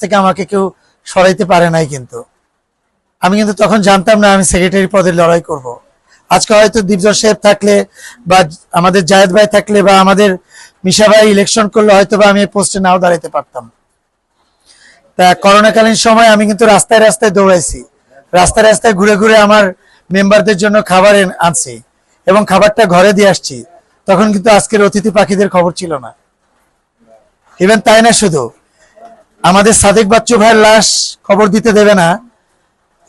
থেকে আমাকে কেউ সরাইতে পারে নাই। কিন্তু আমি কিন্তু তখন জানতাম না আমি সেক্রেটারি পদে লড়াই করব। আজকে হয়তো দীপজল সাহেব থাকলে বা আমাদের জায়েদ ভাই থাকলে বা আমাদের মিশা ভাই ইলেকশন করলে হয়তো বা আমি এই পোস্টে নাও দাঁড়াইতে পারতাম। তা করোনাকালীন সময় আমি কিন্তু রাস্তায় রাস্তায় দৌড়াইছি, রাস্তায় রাস্তায় ঘুরে ঘুরে আমার মেম্বারদের জন্য খাবার আনছি এবং খাবারটা ঘরে দিয়ে আসছি। তখন কিন্তু আজকের অতিথি পাখিদের খবর ছিল না। ইভেন তাই না, শুধু আমাদের সাদেক বাচ্চু ভাইয়ের লাশ খবর দিতে দেবে না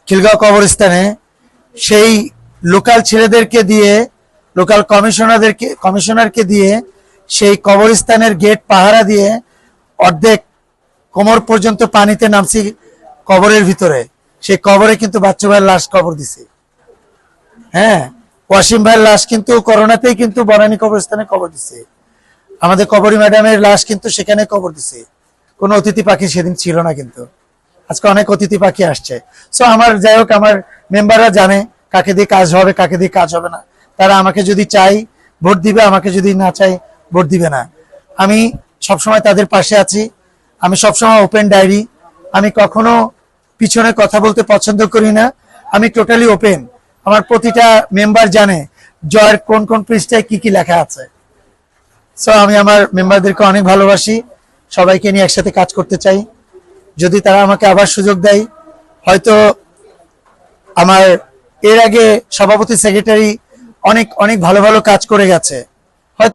খিলগাঁও কবরস্থানে, সেই লোকাল ছেলেদেরকে দিয়ে, লোকাল কমিশনারকে দিয়ে সেই কবরস্থানের গেট পাহারা দিয়ে অর্ধেক কোমর পর্যন্ত পানিতে নামছি কবরের ভিতরে। সেই কবরে কিন্তু বাচ্চু ভাইয়ের লাশ কবর দিছি। হ্যাঁ, ওয়াসিম ভাইয়ের লাশ কিন্তু করোনাতেই কিন্তু বনানী কবরস্থানে কবর দিছে। আমাদের কবরী ম্যাডামের লাশ কিন্তু সেখানে কবর দিছে। কোনো অতিথি পাখি সেদিন ছিল না, কিন্তু আজকে অনেক অতিথি পাখি আসছে। সো আমার যাই হোক, আমার মেম্বাররা জানে কাকে দিয়ে কাজ হবে, কাকে দিয়ে কাজ হবে না। তারা আমাকে যদি চাই ভোট দিবে, আমাকে যদি না চাই ভোট দিবে না। আমি সবসময় তাদের পাশে আছি। আমি সবসময় ওপেন ডায়েরি। আমি কখনো পিছনে কথা বলতে পছন্দ করি না। আমি টোটালি ওপেন। আমার প্রতিটা মেম্বার জানে জয়ের কোন কোন পৃষ্ঠায় কি কি লেখা আছে। সো আমি আমার মেম্বারদেরকে অনেক ভালোবাসি, সবাইকে নিয়ে একসাথে কাজ করতে চাই। যদি তারা আমাকে আবার সুযোগ দেয়, হয়তো আমার এর আগে সভাপতি সেক্রেটারি অনেক অনেক ভালো ভালো কাজ করে গেছে।